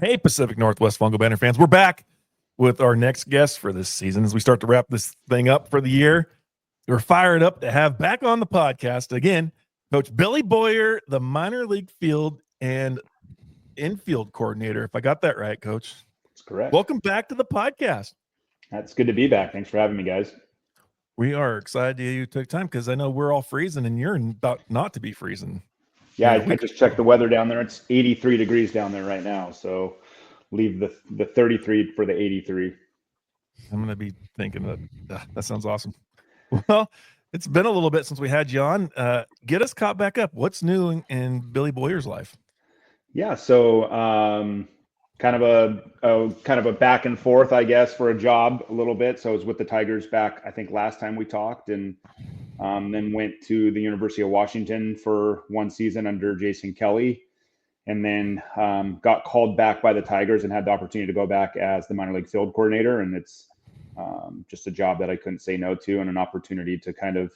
Hey, Pacific Northwest Fungal Banner fans. We're back with our next guest for this season as we start to wrap this thing up for the year. We're fired up to have back on the podcast again Coach Billy Boyer, the minor league field and infield coordinator. If I got that right, Coach. That's correct. Welcome back to the podcast. That's good to be back. Thanks for having me, guys. We are excited you took time because I know we're all freezing and you're about not to be freezing. Yeah, I just checked the weather down there. It's 83 degrees down there right now. So leave the 33 for the 83. I'm going to be thinking that sounds awesome. Well, it's been a little bit since we had you on. Get us caught back up. What's new in Billy Boyer's life? Yeah, so kind of a back and forth, I guess, for a job a little bit. So I was with the Tigers back, I think, last time we talked, and then went to the University of Washington for one season under Jason Kelly, and then got called back by the Tigers and had the opportunity to go back as the minor league field coordinator. And it's just a job that I couldn't say no to, and an opportunity to kind of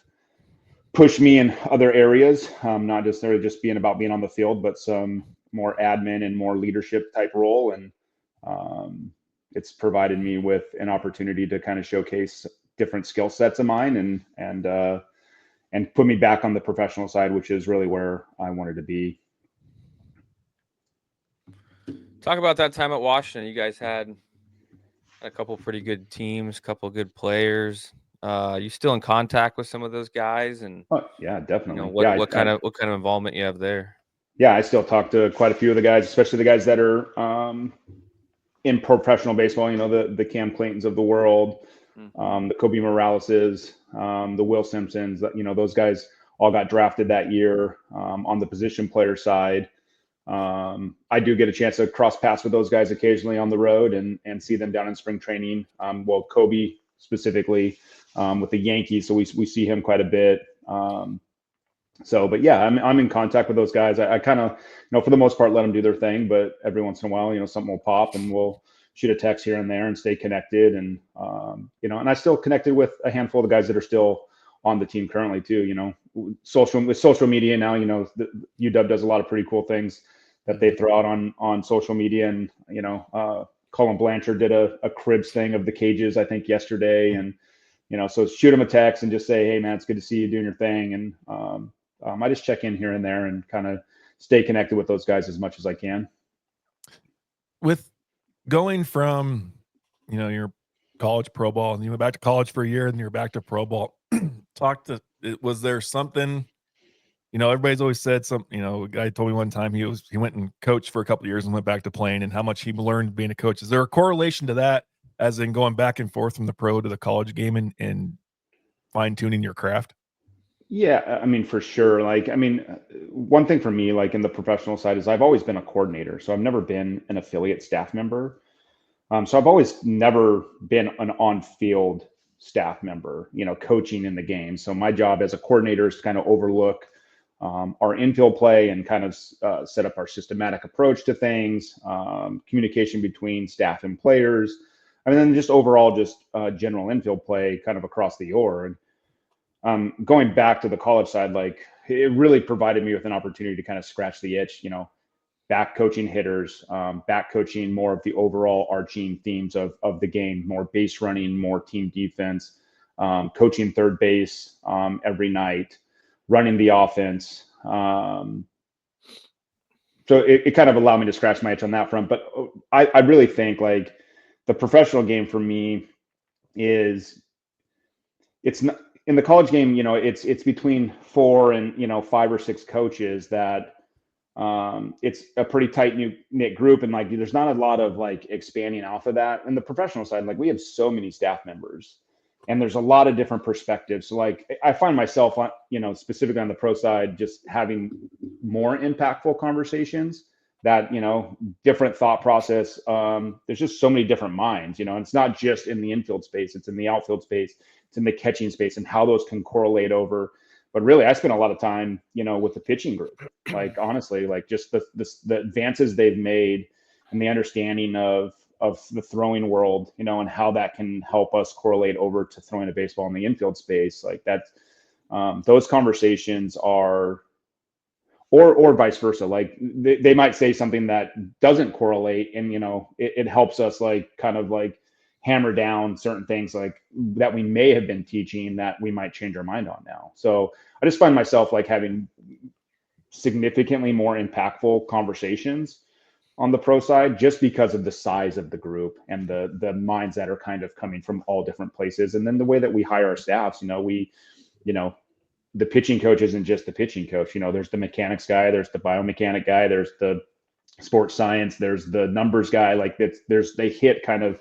push me in other areas, not necessarily just being on the field, but some more admin and more leadership type role. And it's provided me with an opportunity to kind of showcase different skill sets of mine and put me back on the professional side, which is really where I wanted to be. Talk about that time at Washington. You guys had a couple pretty good teams, a couple good players. You still in contact with some of those guys? And yeah, definitely. What kind of involvement you have there? Yeah, I still talk to quite a few of the guys, especially the guys that are in professional baseball. The Cam Claytons of the world, the Kobe Moraleses, the Will Simpsons. Those guys all got drafted that year on the position player side. I do get a chance to cross paths with those guys occasionally on the road and see them down in spring training. Kobe specifically with the Yankees, so we see him quite a bit. But yeah, I'm in contact with those guys. I kind of, for the most part, let them do their thing, but every once in a while, something will pop and we'll shoot a text here and there and stay connected. And, and I still connected with a handful of the guys that are still on the team currently too. With social media now, the UW does a lot of pretty cool things that they throw out on social media. And, Colin Blanchard did a cribs thing of the cages, I think yesterday. And, so shoot him a text and just say, hey man, it's good to see you doing your thing. And, I just check in here and there and kind of stay connected with those guys as much as I can. With going from, your college pro ball and you went back to college for a year and you're back to pro ball, was there something, everybody's always said something, a guy told me one time he went and coached for a couple of years and went back to playing and how much he learned being a coach. Is there a correlation to that as in going back and forth from the pro to the college game and fine tuning your craft? Yeah, for sure. One thing for me, in the professional side, is I've always been a coordinator. So I've never been an affiliate staff member. So I've always never been an on-field staff member, coaching in the game. So my job as a coordinator is to kind of overlook our infield play and kind of set up our systematic approach to things, communication between staff and players, and then just overall general infield play kind of across the org. Going back to the college side, it really provided me with an opportunity to kind of scratch the itch, back coaching hitters, back coaching more of the overall arching themes of the game, more base running, more team defense, coaching third base every night, running the offense. So it kind of allowed me to scratch my itch on that front. But I really think the professional game for me it's not. In the college game, it's between 4 and 5 or 6 coaches that it's a pretty tight knit group, and there's not a lot of expanding off of that. In the professional side, we have so many staff members, and there's a lot of different perspectives. So I find myself on specifically on the pro side just having more impactful conversations that different thought process. There's just so many different minds, and it's not just in the infield space, it's in the outfield space, it's in the catching space, and how those can correlate over. But really, I spent a lot of time, with the pitching group. Honestly, just the advances they've made and the understanding of the throwing world, and how that can help us correlate over to throwing a baseball in the infield space. Those conversations are or vice versa. Like they might say something that doesn't correlate, and it helps us like kind of like hammer down certain things like that we may have been teaching that we might change our mind on now. So I just find myself like having significantly more impactful conversations on the pro side, just because of the size of the group and the minds that are kind of coming from all different places. And then the way that we hire our staffs, the pitching coach isn't just the pitching coach. There's the mechanics guy, there's the biomechanic guy, there's the sports science, there's the numbers guy. Like they hit kind of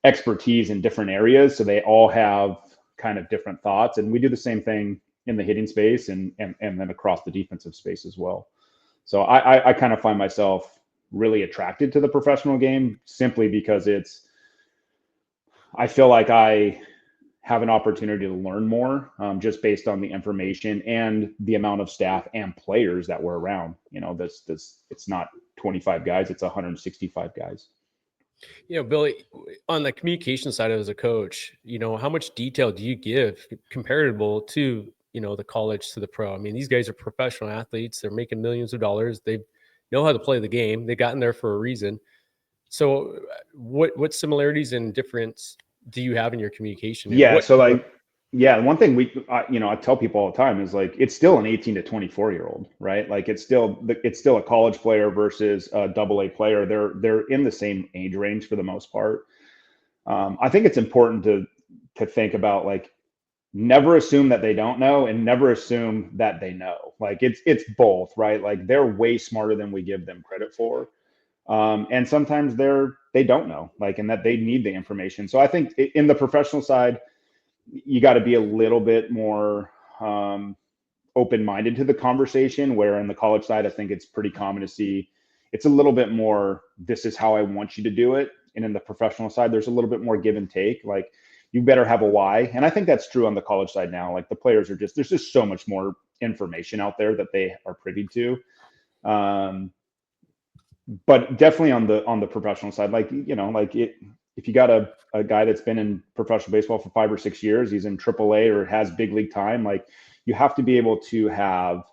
expertise in different areas. So they all have kind of different thoughts. And we do the same thing in the hitting space and then across the defensive space as well. So I kind of find myself really attracted to the professional game simply because I feel like I have an opportunity to learn more just based on the information and the amount of staff and players that were around. It's not 25 guys, it's 165 guys. Billy, on the communication side as a coach, how much detail do you give comparable to, the college to the pro? I mean, these guys are professional athletes. They're making millions of dollars. They know how to play the game. They've gotten there for a reason. So what similarities and difference do you have in your communication? Yeah. One thing I tell people all the time is like, it's still an 18 to 24-year-old, right? Like it's still a college player versus a AA player. They're in the same age range for the most part. I think it's important to think about like, never assume that they don't know and never assume that they know. Like it's both, right? Like they're way smarter than we give them credit for. And sometimes they don't know, like, and that they need the information. So I think in the professional side, you got to be a little bit more open-minded to the conversation, where in the college side, I think it's pretty common to see it's a little bit more, this is how I want you to do it. And in the professional side, there's a little bit more give and take. Like you better have a why. And I think that's true on the college side now. Like the players there's just so much more information out there that they are privy to. But definitely on the professional side, like, if you got a guy that's been in professional baseball for 5 or 6 years, he's in AAA or has big league time, like you have to be able to have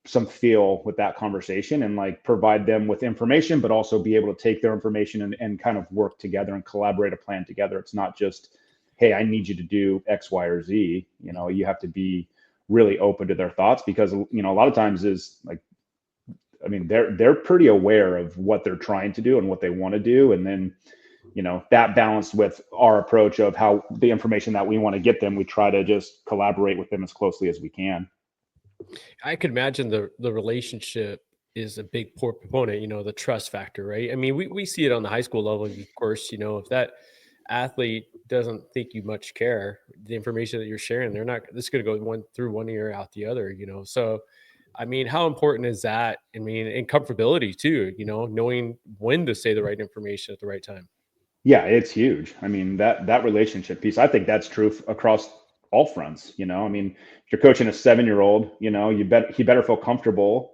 some feel with that conversation and like provide them with information, but also be able to take their information and kind of work together and collaborate a plan together. It's not just, hey, I need you to do X, Y, or Z. You have to be really open to their thoughts, because, a lot of times is like, I mean, they're pretty aware of what they're trying to do and what they want to do. And then, that balanced with our approach of how the information that we want to get them, we try to just collaborate with them as closely as we can. I could imagine the relationship is a big proponent, the trust factor, right? I mean, we see it on the high school level, of course. If that athlete doesn't think you much care, the information that you're sharing, they're not, this is going to go through one ear out the other, so I mean, how important is that? I mean, and comfortability too, knowing when to say the right information at the right time. Yeah, it's huge. I mean, that relationship piece, I think that's true across all fronts. I mean, if you're coaching a 7-year-old, he better feel comfortable,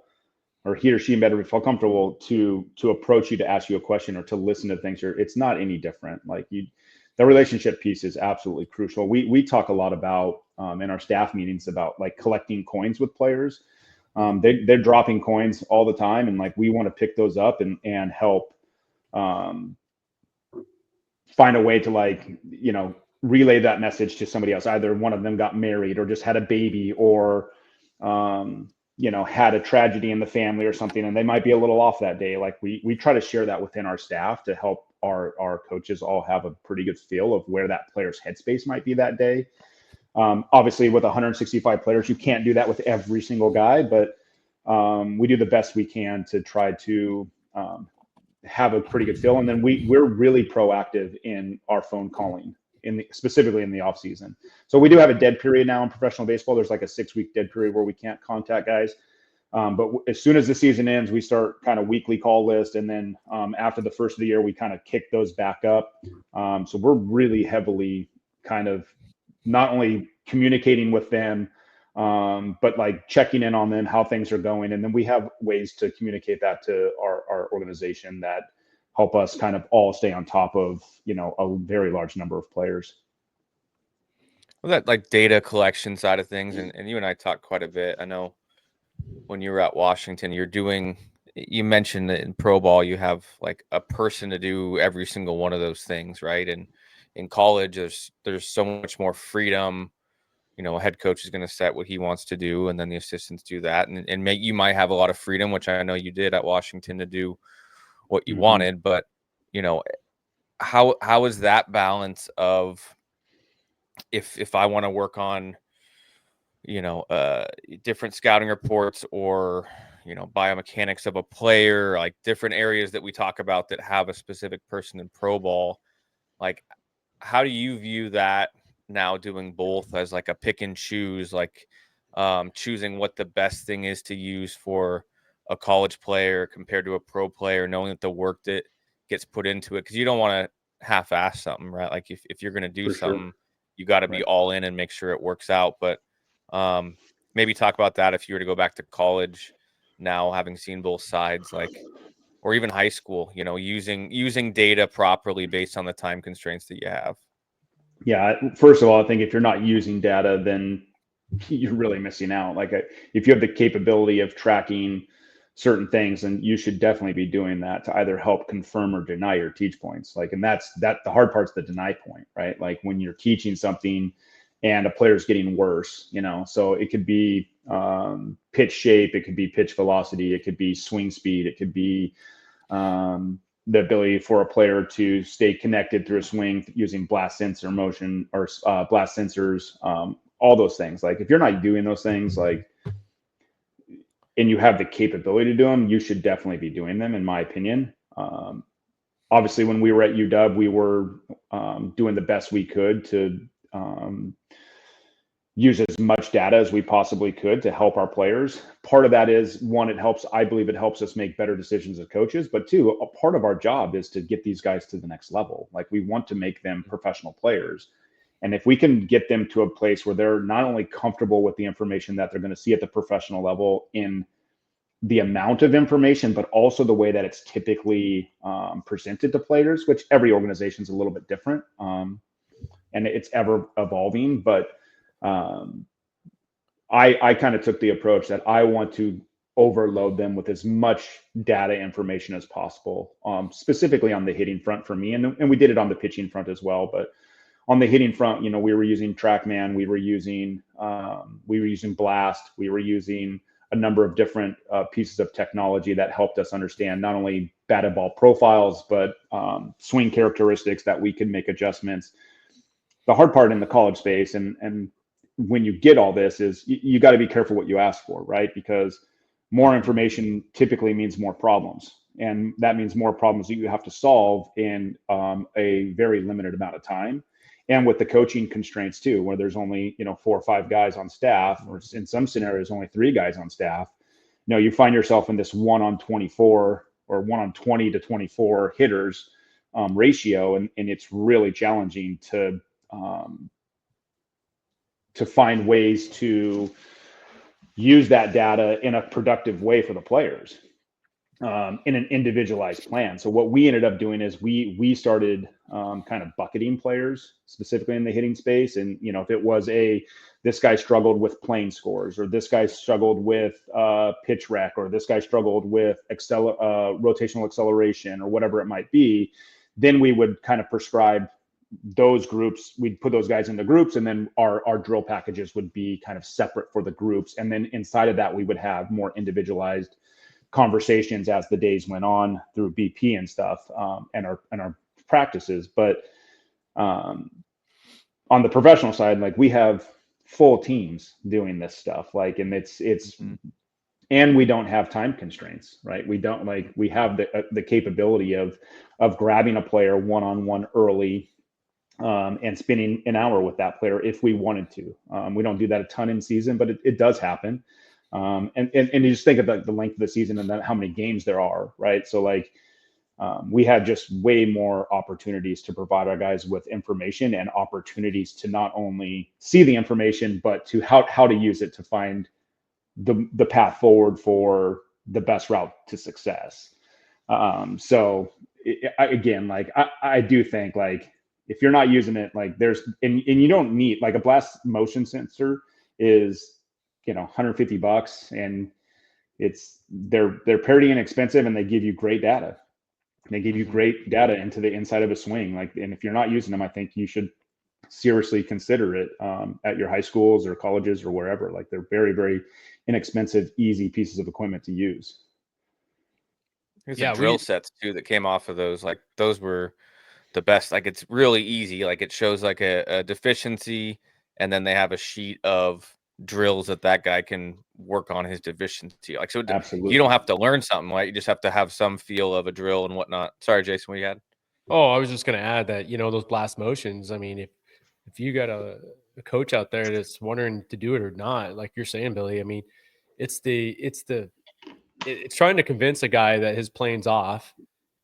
or he or she better feel comfortable to approach you, to ask you a question, or to listen to things. It's not any different. Like the relationship piece is absolutely crucial. We talk a lot about in our staff meetings about like collecting coins with players. They're dropping coins all the time, and like we want to pick those up and help find a way to like, relay that message to somebody else. Either one of them got married or just had a baby, or, had a tragedy in the family or something, and they might be a little off that day. Like we try to share that within our staff to help our coaches all have a pretty good feel of where that player's headspace might be that day. Obviously with 165 players, you can't do that with every single guy, but we do the best we can to try to have a pretty good feel. And then we're really proactive in our phone calling, specifically in the off season. So we do have a dead period now in professional baseball. There's like a 6-week dead period where we can't contact guys. But as soon as the season ends, we start kind of weekly call list. And then after the first of the year, we kind of kick those back up. So we're really heavily kind of not only communicating with them, but like checking in on them, how things are going. And then we have ways to communicate that to our organization that help us kind of all stay on top of, a very large number of players. Well, that like data collection side of things, and you and I talked quite a bit. I know when you were at Washington, you mentioned that in pro ball, you have like a person to do every single one of those things, right? And in college, there's so much more freedom. A head coach is going to set what he wants to do, and then the assistants do that. And you might have a lot of freedom, which I know you did at Washington, to do what you wanted. But, how is that balance of if I want to work on, different scouting reports or, biomechanics of a player, like different areas that we talk about that have a specific person in pro ball, like, how do you view that now, doing both as like a pick and choose, like choosing what the best thing is to use for a college player compared to a pro player, knowing that the work that gets put into it, because you don't want to half-ass something, right? Like if you're going to do For sure. something, you got to be Right. all in and make sure it works out. But maybe talk about that if you were to go back to college now, having seen both sides, like, or even high school, using data properly based on the time constraints that you have. Yeah. First of all, I think if you're not using data, then you're really missing out. Like if you have the capability of tracking certain things, then you should definitely be doing that to either help confirm or deny your teach points. Like, and that's the hard part's the deny point, right? Like when you're teaching something and a player's getting worse, so it could be pitch shape, it could be pitch velocity, it could be swing speed, it could be the ability for a player to stay connected through a swing using blast sensor motion or blast sensors, all those things. Like if you're not doing those things, like, and you have the capability to do them, you should definitely be doing them, in my opinion. Obviously, when we were at UW, we were doing the best we could to use as much data as we possibly could to help our players. Part of that is, one, I believe it helps us make better decisions as coaches, but two, a part of our job is to get these guys to the next level. Like we want to make them professional players. And if we can get them to a place where they're not only comfortable with the information that they're going to see at the professional level in the amount of information, but also the way that it's typically presented to players, which every organization is a little bit different. And it's ever evolving, but I kind of took the approach that I want to overload them with as much data information as possible, specifically on the hitting front for me. And we did it on the pitching front as well. But on the hitting front, we were using TrackMan, we were using Blast, we were using a number of different pieces of technology that helped us understand not only batted ball profiles, but swing characteristics that we could make adjustments. The hard part in the college space and when you get all this is you got to be careful what you ask for, right? Because more information typically means more problems. And that means more problems that you have to solve in a very limited amount of time. And with the coaching constraints too, where there's only, 4 or 5 guys on staff, or in some scenarios, only 3 guys on staff, you find yourself in this 1 on 24 or 1 on 20 to 24 hitters ratio. And it's really challenging to find ways to use that data in a productive way for the players in an individualized plan. So what we ended up doing is we started kind of bucketing players specifically in the hitting space. And, if it was this guy struggled with plane scores, or this guy struggled with pitch rec, or this guy struggled with rotational acceleration, or whatever it might be, then we would kind of prescribe those groups. We'd put those guys into groups, and then our drill packages would be kind of separate for the groups. And then inside of that, we would have more individualized conversations as the days went on through BP and stuff, and our practices. But on the professional side, like we have full teams doing this stuff, like, and it's and we don't have time constraints, right? We have the capability of grabbing a player one-on-one early, and spending an hour with that player if we wanted to. We don't do that a ton in season, but it does happen. And you just think about the length of the season and then how many games there are, right? So we have just way more opportunities to provide our guys with information and opportunities to not only see the information, but to how to use it to find the path forward for the best route to success. So I do think, like, if you're not using it, like and you don't need, like, a blast motion sensor is, $150, and they're pretty inexpensive, and they give you great data. They give you great data into the inside of a swing. Like, and if you're not using them, I think you should seriously consider it at your high schools or colleges or wherever. Like, they're very, very inexpensive, easy pieces of equipment to use. There's the drill sets too that came off of those. Like, those were the best. Like, it's really easy. Like, it shows like a deficiency, and then they have a sheet of drills that guy can work on his deficiency. Like, so Absolutely, you don't have to learn something, right? You just have to have some feel of a drill and whatnot. Sorry, Jason, what you had? Oh, I was just going to add that, those blast motions. I mean, if you got a coach out there that's wondering to do it or not, like you're saying, Billy, I mean, it's trying to convince a guy that his plane's off,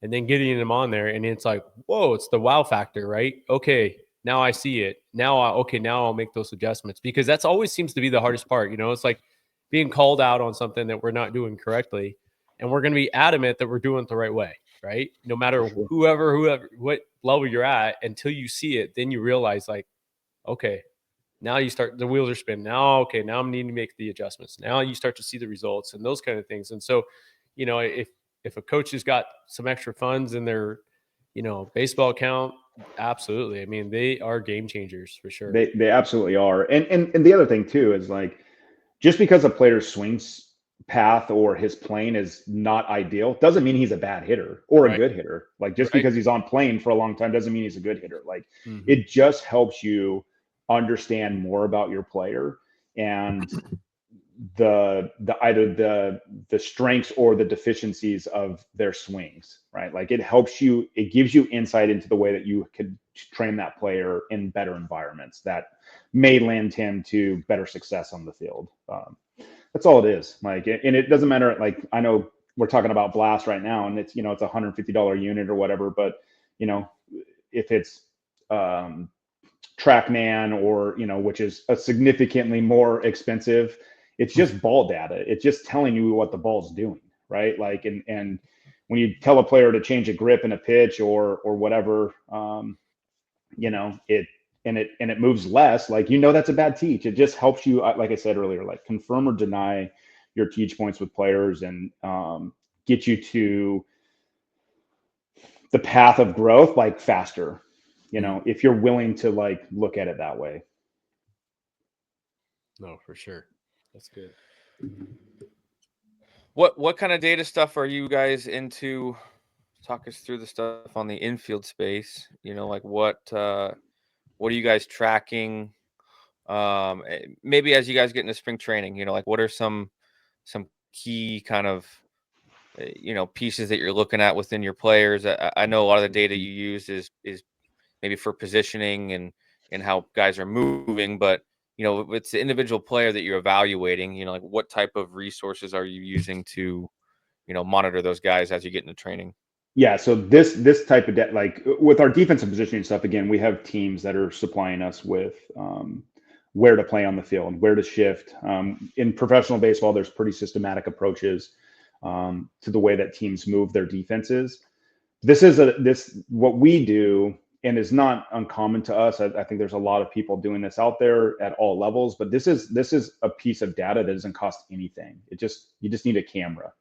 and then getting him on there, and it's like, whoa, it's the wow factor, right? Okay, now I see it. Now I'll make those adjustments, because that's always seems to be the hardest part. It's like being called out on something that we're not doing correctly, and we're going to be adamant that we're doing it the right way, right? No matter whoever, what level you're at, until you see it, then you realize, like, okay, now the wheels are spinning. Now, okay, now I'm needing to make the adjustments. Now you start to see the results and those kind of things. And so, if a coach has got some extra funds in their, baseball account, absolutely. I mean, they are game changers for sure. They absolutely are. And the other thing too is, like, just because a player's swings path or his plane is not ideal doesn't mean he's a bad hitter or a good hitter. Like, just because he's on plane for a long time doesn't mean he's a good hitter. Like, it just helps you understand more about your player and the either the strengths or the deficiencies of their swings, right? Like, it gives you insight into the way that you could train that player in better environments that may lend him to better success on the field. That's all it is. Like, and it doesn't matter. Like, I know we're talking about blast right now, and it's, it's $150 unit or whatever, but if it's TrackMan or, which is a significantly more expensive, it's just ball data. It's just telling you what the ball's doing, right? Like, and when you tell a player to change a grip in a pitch or whatever, it moves less, like, that's a bad teach. It just helps you, like I said earlier, like, confirm or deny your teach points with players, and get you to the path of growth, like, faster, if you're willing to, like, look at it that way. No, for sure. That's good. What kind of data stuff are you guys into? Talk us through the stuff on the infield space. Like, what are you guys tracking? Maybe as you guys get into spring training, like, what are some key kind of pieces that you're looking at within your players? I know a lot of the data you use is maybe for positioning and how guys are moving, but it's the individual player that you're evaluating. Like, what type of resources are you using to monitor those guys as you get into training? Yeah, so this type of like, with our defensive positioning stuff, again, we have teams that are supplying us with where to play on the field, where to shift. In professional baseball, there's pretty systematic approaches to the way that teams move their defenses. What we do, and is not uncommon to us. I think there's a lot of people doing this out there at all levels, but this is a piece of data that doesn't cost anything. You just need a camera,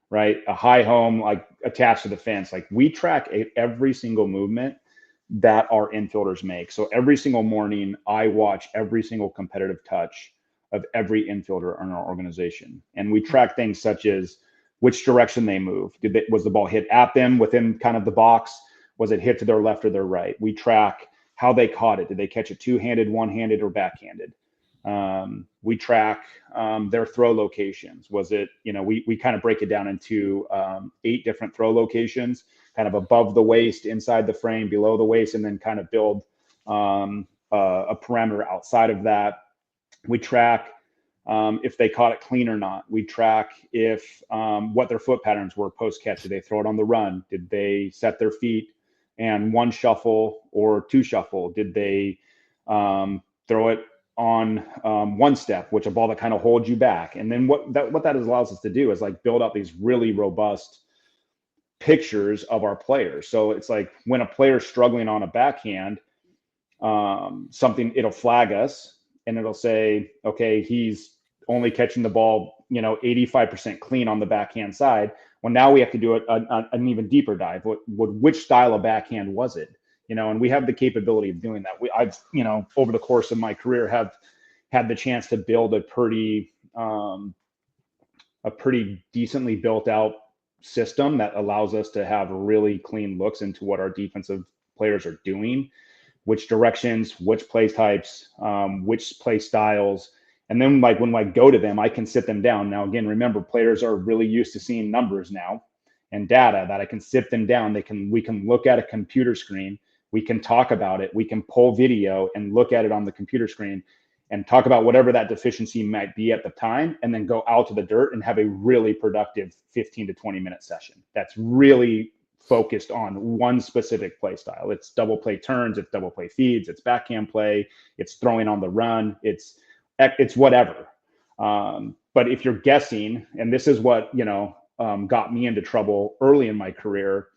right? A high home, like, attached to the fence. Like, we track every single movement that our infielders make. So every single morning, I watch every single competitive touch of every infielder in our organization. And we track things such as which direction they move. Was the ball hit at them within kind of the box? Was it hit to their left or their right? We track how they caught it. Did they catch it two-handed, one-handed, or backhanded? We track their throw locations. Was it, we kind of break it down into 8 different throw locations, kind of above the waist, inside the frame, below the waist, and then kind of build a parameter outside of that. We track if they caught it clean or not. We track if what their foot patterns were post catch. Did they throw it on the run? Did they set their feet and one shuffle or two shuffle? Did they throw it on one step, which a ball that kind of holds you back? And then what that allows us to do is, like, build out these really robust pictures of our players. So it's like, when a player's struggling on a backhand, it'll flag us, and it'll say, okay, he's only catching the ball 85% clean on the backhand side. Well, now we have to do an even deeper dive. Which style of backhand was it? And we have the capability of doing that. I've over the course of my career have had the chance to build a pretty decently built out system that allows us to have really clean looks into what our defensive players are doing, which directions, which play types, which play styles. And then when I go to them, I can sit them down. Now, again, remember, players are really used to seeing numbers now and data that I can sit them down. We can look at a computer screen. We can talk about it. We can pull video and look at it on the computer screen and talk about whatever that deficiency might be at the time, and then go out to the dirt and have a really productive 15 to 20 minute session. That's really focused on one specific play style. It's double play turns, it's double play feeds, it's backhand play, it's throwing on the run, it's whatever. But if you're guessing, and this is what got me into trouble early in my career,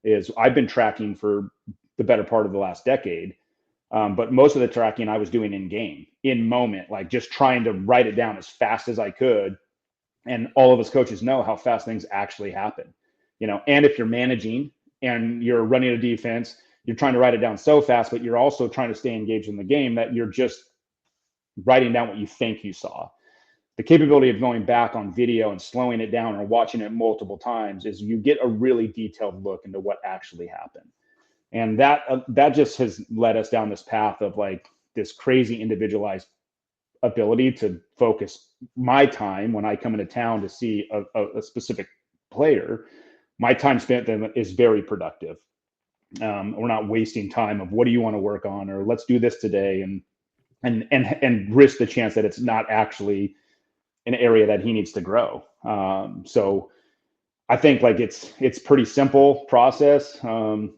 is I've been tracking for the better part of the last decade. But most of the tracking I was doing in game, in moment, like just trying to write it down as fast as I could. And all of us coaches know how fast things actually happen, and if you're managing and you're running a defense, you're trying to write it down so fast, but you're also trying to stay engaged in the game, that you're just writing down what you think you saw. The capability of going back on video and slowing it down or watching it multiple times is you get a really detailed look into what actually happened. And that just has led us down this path of like this crazy individualized ability to focus my time when I come into town to see a specific player. My time spent then is very productive. We're not wasting time of what do you want to work on, or let's do this today, and risk the chance that it's not actually an area that he needs to grow. So I think like it's pretty simple process.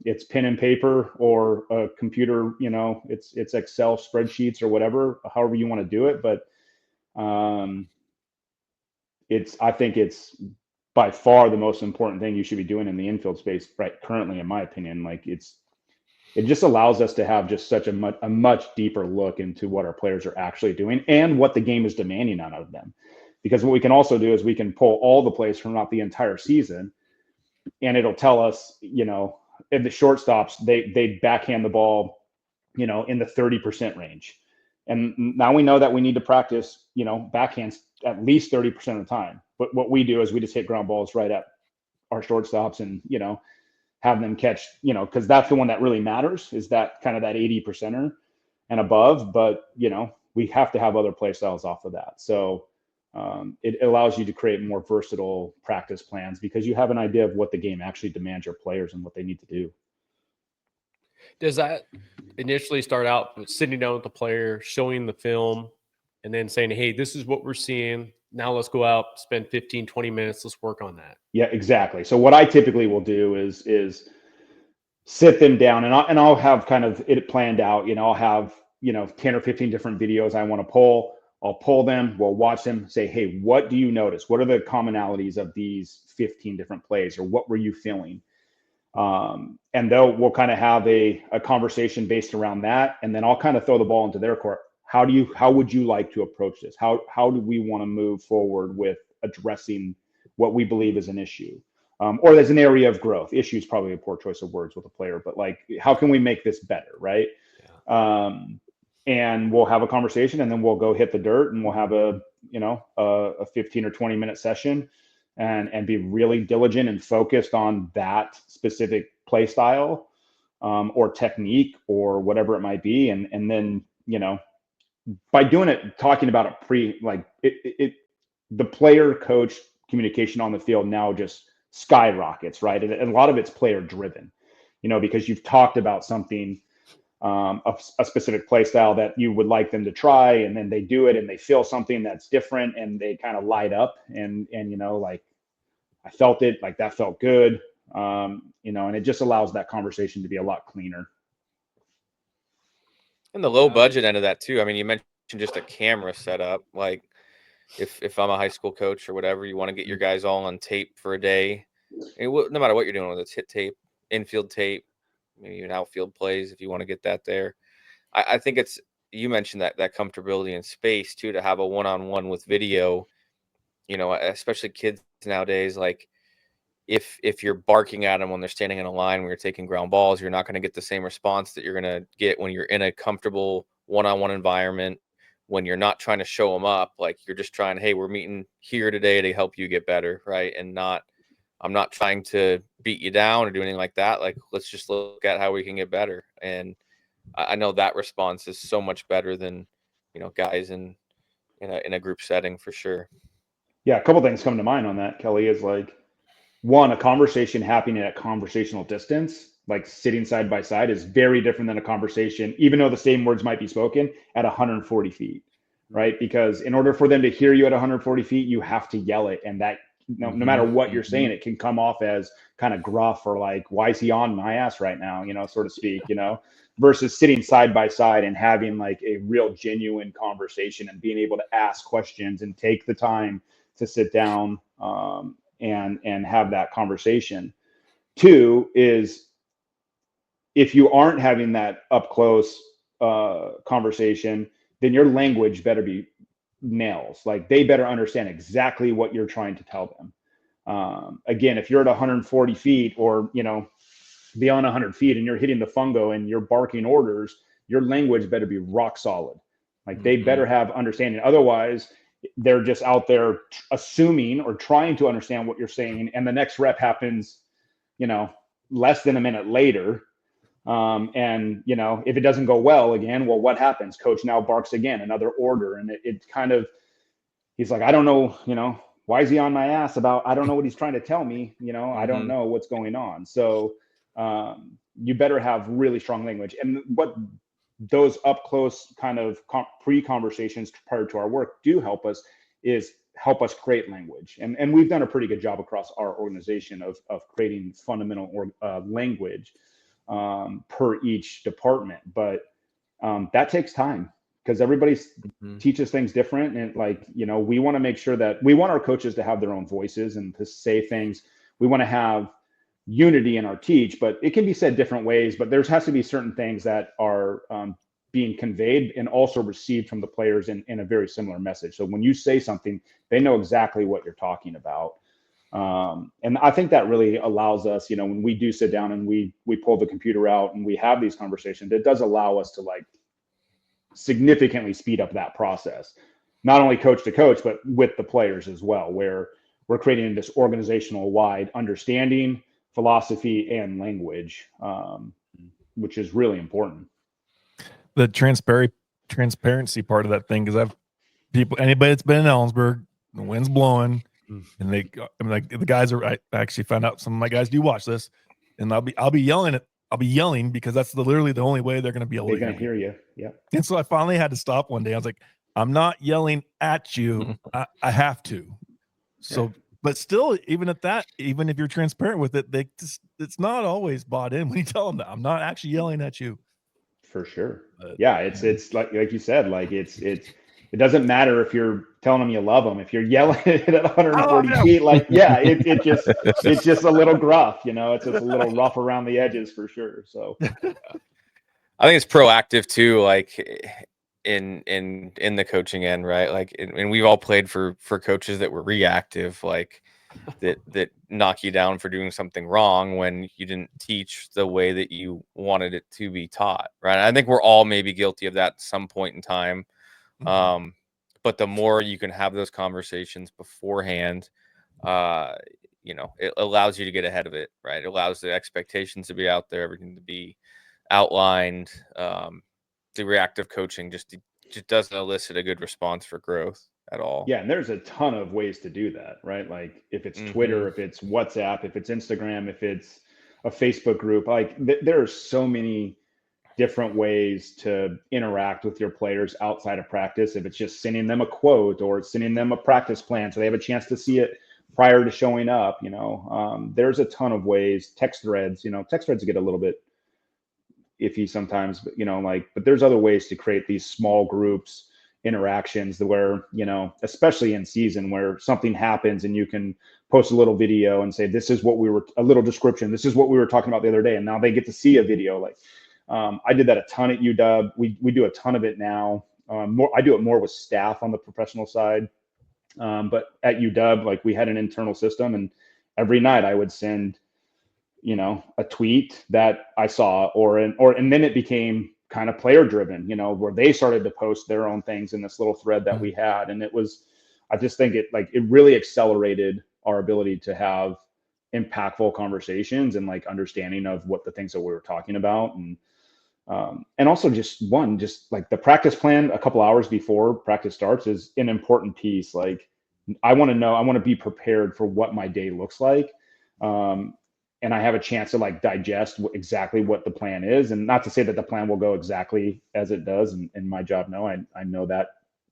It's pen and paper or a computer, it's Excel spreadsheets or whatever, however you want to do it. But I think it's by far the most important thing you should be doing in the infield space right currently, in my opinion. Like it just allows us to have just such a much deeper look into what our players are actually doing and what the game is demanding out of them. Because what we can also do is we can pull all the plays from throughout the entire season, and it'll tell us, if the shortstops, they backhand the ball, in the 30% range. And now we know that we need to practice, backhands at least 30% of the time. But what we do is we just hit ground balls right at our shortstops and, have them catch, because that's the one that really matters, is that kind of that 80%er and above. But, we have to have other play styles off of that. So it allows you to create more versatile practice plans because you have an idea of what the game actually demands your players and what they need to do. Does that initially start out with sitting down with the player, showing the film, and then saying, hey, this is what we're seeing. Now let's go out, spend 15, 20 minutes. Let's work on that. Yeah, exactly. So what I typically will do is sit them down, and I'll have kind of it planned out. I'll have 10 or 15 different videos I want to pull. I'll pull them. We'll watch them. Say, hey, what do you notice? What are the commonalities of these 15 different plays, or what were you feeling? And we'll kind of have a conversation based around that, and then I'll kind of throw the ball into their court. How would you like to approach this? How do we want to move forward with addressing what we believe is an issue? Or there's an area of growth. Issue is probably a poor choice of words with a player, but like, how can we make this better, right? Yeah. And we'll have a conversation, and then we'll go hit the dirt, and we'll have a 15 or 20 minute session, and be really diligent and focused on that specific play style, or technique, or whatever it might be. And then, by doing it, talking about it the player coach communication on the field now just skyrockets, right? And a lot of it's player driven, because you've talked about something, a specific play style that you would like them to try, and then they do it and they feel something that's different, and they kind of light up, and like, I felt it, like that felt good, and it just allows that conversation to be a lot cleaner. And the low budget end of that too. I mean, you mentioned just a camera setup. Like if I'm a high school coach or whatever, you want to get your guys all on tape for a day. No matter what you're doing, whether it's hit tape, infield tape, maybe even outfield plays, if you want to get that there. I think you mentioned that comfortability in space too, to have a one-on-one with video you know, especially kids nowadays, like if you're barking at them when they're standing in a line when you're taking ground balls, you're not going to get the same response that you're going to get when you're in a comfortable one-on-one environment, when you're not trying to show them up, like you're just trying, hey, we're meeting here today to help you get better, right? And not, I'm not trying to beat you down or do anything like that. Like, let's just look at how we can get better. And I know that response is so much better than, you know, guys in a group setting for sure. Yeah, a couple things come to mind on that, Kelly, is like, one, a conversation happening at conversational distance, like sitting side by side, is very different than a conversation, even though the same words might be spoken, at 140 feet, right? Because in order for them to hear you at 140 feet, you have to yell it. And that, no matter what you're saying, it can come off as kind of gruff or like, why is he on my ass right now, you know, so to speak, you know, versus sitting side by side and having like a real genuine conversation and being able to ask questions and take the time to sit down and have that conversation. Two is, if you aren't having that up close conversation, then your language better be nails. Like, they better understand exactly what you're trying to tell them. Again, if you're at 140 feet or, you know, beyond 100 feet and you're hitting the fungo and you're barking orders, your language better be rock solid. Like, they better have understanding. Otherwise, they're just out there assuming or trying to understand what you're saying. And the next rep happens, you know, less than a minute later. And, you know, if it doesn't go well again, well, what happens? Coach now barks again, another order. And it kind of, he's like, I don't know, you know, why is he on my ass about, I don't know what he's trying to tell me. You know, I don't know what's going on. So you better have really strong language. And what those up close kind of pre-conversations prior to our work do help us is help us create language. And we've done a pretty good job across our organization of creating fundamental language per each department. But that takes time, because everybody teaches things different. And like, you know, we want to make sure that we want our coaches to have their own voices and to say things. We want to have unity in our teach, but it can be said different ways. But there has to be certain things that are being conveyed and also received from the players in a very similar message. So when you say something, they know exactly what you're talking about. And I think that really allows us, you know, when we do sit down and we pull the computer out and we have these conversations, it does allow us to like significantly speed up that process, not only coach to coach, but with the players as well, where we're creating this organizational wide understanding, philosophy, and language, which is really important. The transparency part of that thing, because I've anybody that's been in Ellensburg, the wind's blowing, and they, I mean, like the guys are. I actually found out some of my guys do watch this, and I'll be yelling because that's literally the only way they're going to be able to hear you. Yeah. And so I finally had to stop one day. I was like, I'm not yelling at you. I have to. So, but still, even at that, even if you're transparent with it, it's not always bought in when you tell them that I'm not actually yelling at you. For sure. Yeah. It's like you said, like it doesn't matter if you're telling them you love them. If you're yelling at 140 feet, like, yeah, it's just a little gruff, you know, it's just a little rough around the edges for sure. So I think it's proactive too, like in the coaching end, right? Like, and we've all played for coaches that were reactive, like that knock you down for doing something wrong when you didn't teach the way that you wanted it to be taught, right? I think we're all maybe guilty of that at some point in time. But the more you can have those conversations beforehand, you know, it allows you to get ahead of it, right? It allows the expectations to be out there, everything to be outlined. The reactive coaching just doesn't elicit a good response for growth at all. Yeah, and there's a ton of ways to do that, right? Like if it's Twitter, if it's WhatsApp, if it's Instagram, if it's a Facebook group, like there are so many different ways to interact with your players outside of practice. If it's just sending them a quote or sending them a practice plan so they have a chance to see it prior to showing up, you know, there's a ton of ways. Text threads get a little bit iffy sometimes, but you know, like, but there's other ways to create these small groups interactions where, you know, especially in season where something happens and you can post a little video and say, this is what a little description, this is what we were talking about the other day. And now they get to see a video. Like, I did that a ton at UW. We do a ton of it now. I do it more with staff on the professional side. But at UW, like we had an internal system, and every night I would send, a tweet that I saw, and then it became kind of player driven, where they started to post their own things in this little thread that we had. And I just think it really accelerated our ability to have impactful conversations and like understanding of what the things that we were talking about. And also just like the practice plan a couple hours before practice starts is an important piece. Like I want to be prepared for what my day looks like. And I have a chance to like digest exactly what the plan is, and not to say that the plan will go exactly as it does in my job. No, I know that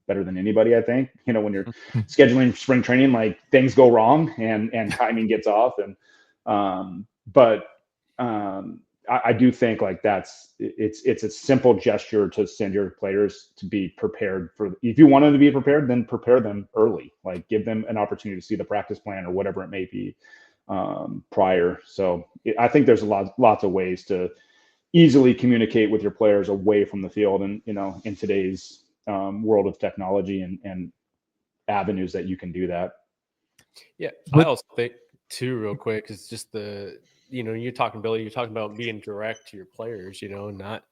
better than anybody. I think, when you're scheduling spring training, like things go wrong and timing gets off. But I do think like it's a simple gesture to send your players to be prepared for, if you want them to be prepared, then prepare them early, like give them an opportunity to see the practice plan or whatever it may be prior. So I think there's lots of ways to easily communicate with your players away from the field, and in today's world of technology and avenues that you can do that. Yeah, I also think too, real quick, is just you're talking, Billy, you're talking about being direct to your players, not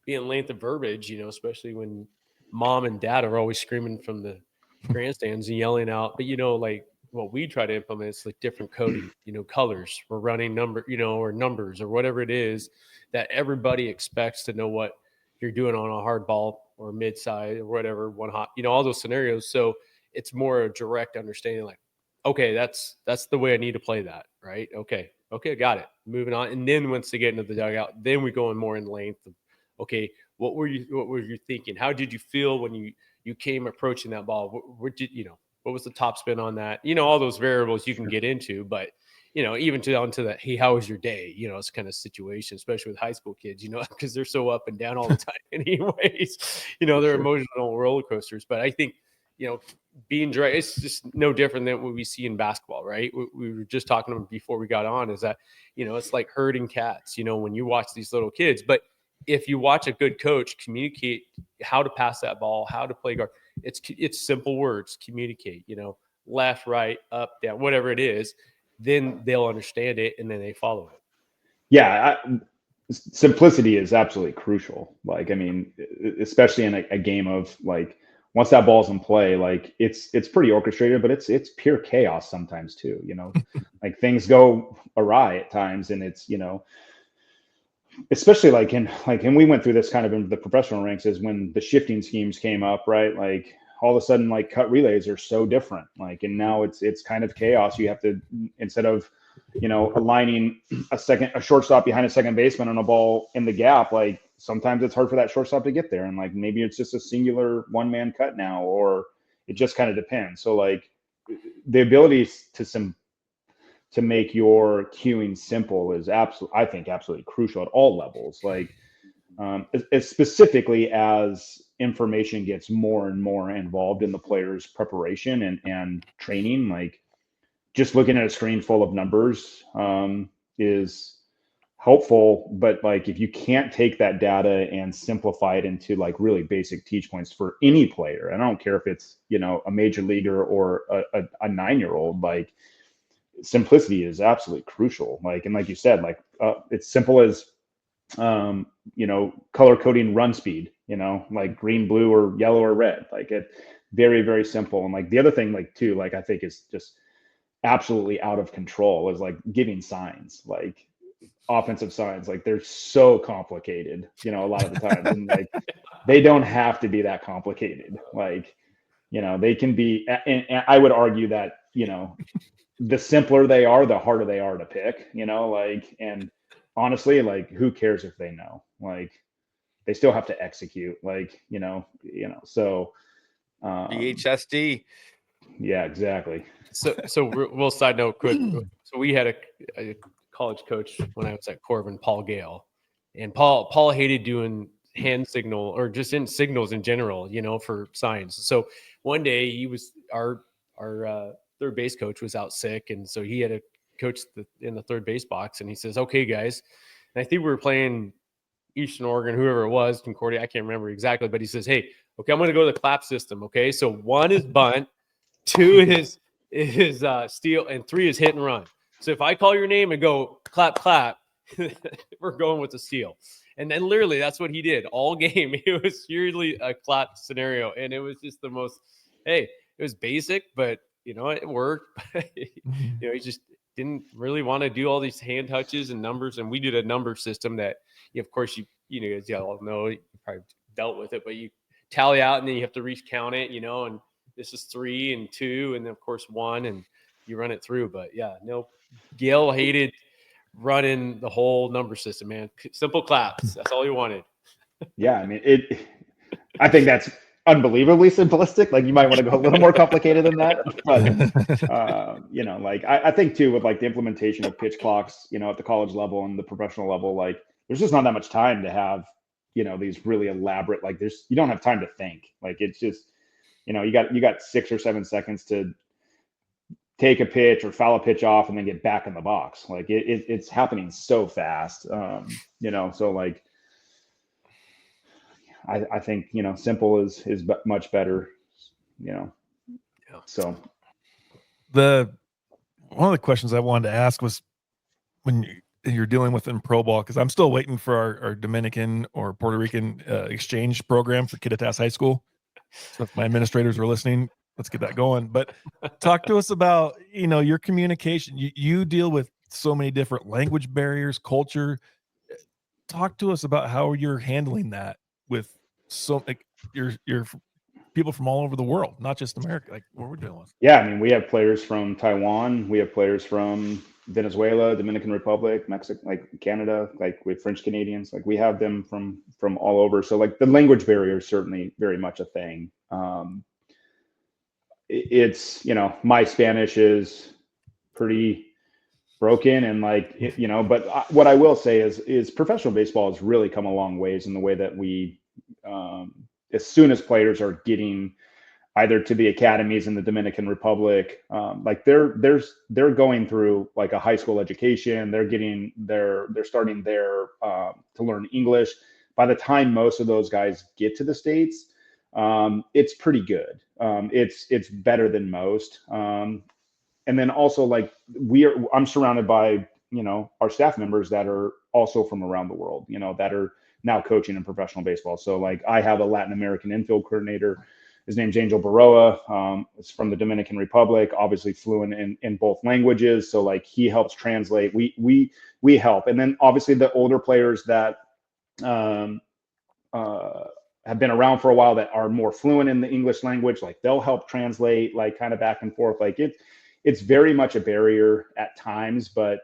being length of verbiage, especially when mom and dad are always screaming from the grandstands and yelling out. But like what we try to implement is like different coding, colors, we're running number, or numbers or whatever it is that everybody expects to know what you're doing on a hard ball or mid side or whatever, one hot, all those scenarios. So it's more a direct understanding, like, okay, that's the way I need to play that, right? Okay, got it. Moving on, and then once they get into the dugout, then we go in more in length of, okay, what were you thinking? How did you feel when you came approaching that ball? What did what was the top spin on that? All those variables you can get into, but even down to that, hey, how was your day? It's kind of situation, especially with high school kids, because they're so up and down all the time anyways. They're emotional roller coasters. But I think, being direct, it's just no different than what we see in basketball, right? We were just talking before we got on, is that, it's like herding cats, when you watch these little kids. But if you watch a good coach communicate how to pass that ball, how to play guard, it's simple words, communicate, left, right, up, down, whatever it is, then they'll understand it and then they follow it. Yeah. Simplicity is absolutely crucial. Like, I mean, especially in a game of like, once that ball's in play, like it's pretty orchestrated, but it's pure chaos sometimes too, like things go awry at times. And it's, especially and we went through this kind of in the professional ranks, is when the shifting schemes came up, right? Like all of a sudden, like cut relays are so different, like, and now it's kind of chaos. You have to, instead of, aligning a shortstop behind a second baseman on a ball in the gap, like sometimes it's hard for that shortstop to get there. And like, maybe it's just a singular one-man cut now, or it just kind of depends. So like the ability to make your queuing simple is I think absolutely crucial at all levels. Like, as specifically as information gets more and more involved in the player's preparation and training, like just looking at a screen full of numbers is helpful. But like, if you can't take that data and simplify it into like really basic teach points for any player, and I don't care if it's, a major leaguer or a 9-year-old, like simplicity is absolutely crucial. Like, and like you said, like it's simple as, color coding run speed, like green, blue, or yellow or red, like it very, very simple. And like the other thing, like too, like I think is just absolutely out of control, is like giving signs, like offensive signs. Like they're so complicated, a lot of the times, and like they don't have to be that complicated. Like, they can be, and I would argue that, the simpler they are, the harder they are to pick, like, and honestly, like, who cares if they know? Like, they still have to execute, like, so VHSD. Yeah, exactly. So we'll side note quick. So we had a college coach when I was at Corbin, Paul Gale, and Paul hated doing hand signal or just in signals in general, for signs. So one day he was our third base coach was out sick, and so he had a coach in the third base box, and he says, "Okay, guys," and I think we were playing Eastern Oregon, whoever it was, Concordia, I can't remember exactly, but he says, "Hey, okay, I'm going to go to the clap system. Okay, so one is bunt, 2 is steal, and 3 is hit and run. So if I call your name and go clap, clap, we're going with the steal. And then literally that's what he did all game. It was usually a clap scenario. And it was just the most, hey, it was basic, but it worked. He just didn't really want to do all these hand touches and numbers. And we did a number system that, of course, as y'all know, you probably dealt with it, but you tally out and then you have to recount it, and this is 3 and 2, and then of course 1, and you run it through. But yeah, no, Gail hated running the whole number system, man. Simple claps. That's all he wanted. Yeah, I mean, I think that's unbelievably simplistic. Like, you might want to go a little more complicated than that. But I think too, with like the implementation of pitch clocks, at the college level and the professional level, like there's just not that much time to have, these really elaborate, like you don't have time to think. Like, it's just, you got 6 or 7 seconds to take a pitch or foul a pitch off and then get back in the box. Like it's happening so fast. So like, I think, simple is much better, Yeah. So one of the questions I wanted to ask was when you're dealing with in pro ball, because I'm still waiting for our Dominican or Puerto Rican exchange program for Kittitas High School. So if my administrators are listening, let's get that going. But talk to us about, your communication. You deal with so many different language barriers, culture. Talk to us about how you're handling that with your people from all over the world, not just America, like what we're dealing with. Yeah, I mean, we have players from Taiwan, we have players from Venezuela, Dominican Republic, Mexico, like Canada, like we have French Canadians, like we have them from all over. So like the language barrier is certainly very much a thing. It's, my Spanish is pretty broken, and like, but what I will say is professional baseball has really come a long ways in the way that we, as soon as players are getting either to the academies in the Dominican Republic, like they're going through like a high school education. They're starting there to learn English. By the time most of those guys get to the States, it's pretty good. It's better than most. And then also like I'm surrounded by, our staff members that are also from around the world, that are now coaching in professional baseball. So like I have a Latin American infield coordinator. His name's Angel Baroa. It's from the Dominican Republic, obviously fluent in both languages. So like he helps translate. We help. And then obviously the older players that have been around for a while that are more fluent in the English language, like they'll help translate, like kind of back and forth. Like it's very much a barrier at times, but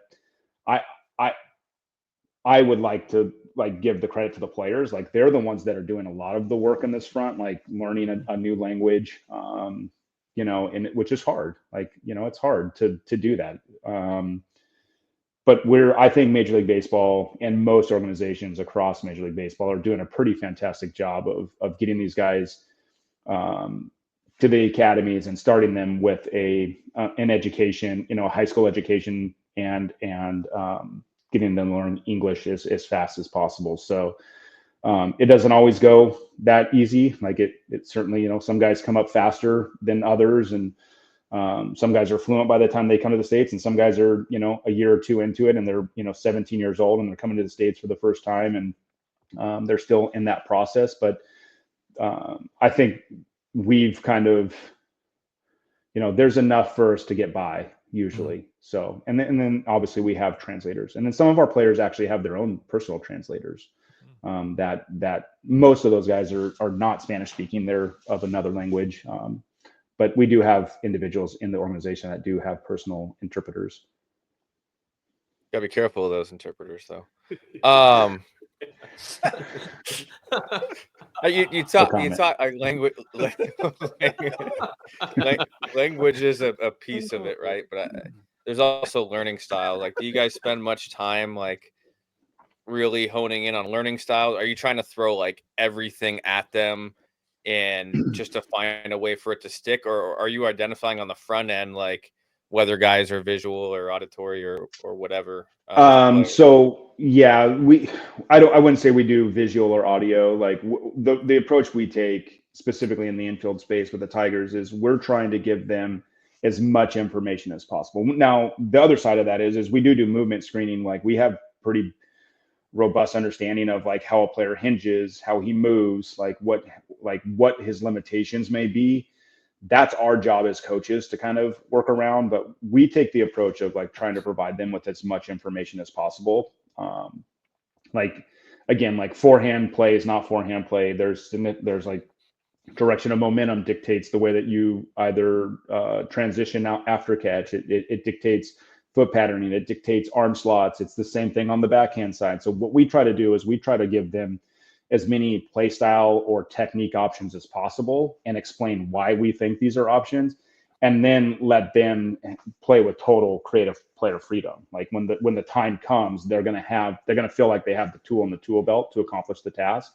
I would like to like give the credit to the players. Like they're the ones that are doing a lot of the work on this front, like learning a new language, and which is hard. Like, it's hard to do that. But I think Major League Baseball and most organizations across Major League Baseball are doing a pretty fantastic job of getting these guys to the academies and starting them with an education, a high school education, and getting them to learn English as fast as possible. So it doesn't always go that easy. Like it certainly, some guys come up faster than others, and some guys are fluent by the time they come to the States, and some guys are, a year or two into it, and they're, 17 years old and they're coming to the States for the first time, and they're still in that process. But I think we've kind of, there's enough for us to get by usually. So, and then obviously we have translators, and then some of our players actually have their own personal translators. That most of those guys are not Spanish speaking; they're of another language. But we do have individuals in the organization that do have personal interpreters. Gotta be careful of those interpreters, though. You talk language. Language is a piece of it, right? But there's also learning style. Like, do you guys spend much time like really honing in on learning style? Are you trying to throw like everything at them and just to find a way for it to stick, or are you identifying on the front end like whether guys are visual or auditory or whatever? So yeah, I wouldn't say we do visual or audio. Like the approach we take specifically in the infield space with the Tigers, is we're trying to give them as much information as possible. Now, the other side of that is we do movement screening. Like, we have pretty robust understanding of like how a player hinges, how he moves, like what his limitations may be. That's our job as coaches to kind of work around, but we take the approach of like trying to provide them with as much information as possible. Like, again, like forehand play is not forehand play. There's like direction of momentum dictates the way that you either transition out after catch. It dictates foot patterning. It dictates arm slots. It's the same thing on the backhand side. So what we try to do is we try to give them as many play style or technique options as possible and explain why we think these are options, and then let them play with total creative player freedom. Like, when the time comes, they're going to feel like they have the tool in the tool belt to accomplish the task.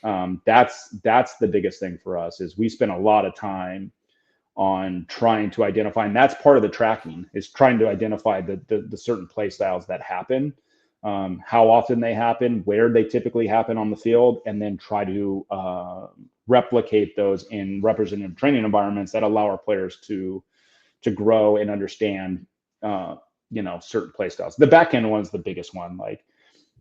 That's the biggest thing for us, is we spend a lot of time on trying to identify, and that's part of the tracking, is trying to identify the certain play styles that happen, how often they happen, where they typically happen on the field, and then try to replicate those in representative training environments that allow our players to grow and understand certain play styles. The back end one's the biggest one. Like,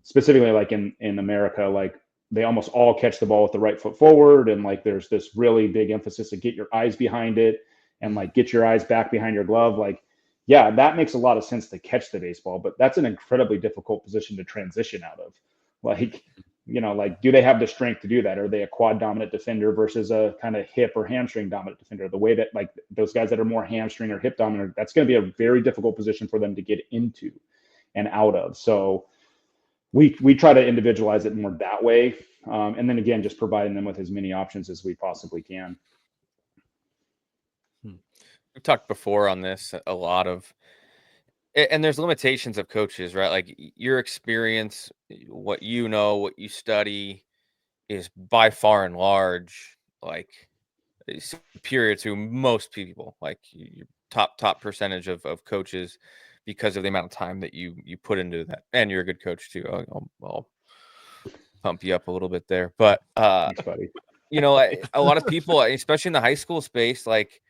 specifically, like in America, like, they almost all catch the ball with the right foot forward, and like there's this really big emphasis to get your eyes behind it and like get your eyes back behind your glove. Like, yeah, that makes a lot of sense to catch the baseball, but that's an incredibly difficult position to transition out of. Like, like, do they have the strength to do that? Are they a quad dominant defender versus a kind of hip or hamstring dominant defender? The way that, like, those guys that are more hamstring or hip dominant, that's going to be a very difficult position for them to get into and out of. So we try to individualize it more that way. And then again, just providing them with as many options as we possibly can. We've talked before on this a lot of, and there's limitations of coaches, right? Like, your experience, what what you study is by far and large, like, superior to most people, like your top percentage of coaches, because of the amount of time that you put into that. And you're a good coach too. I'll pump you up a little bit there. But Thanks, buddy. a lot of people, especially in the high school space, like,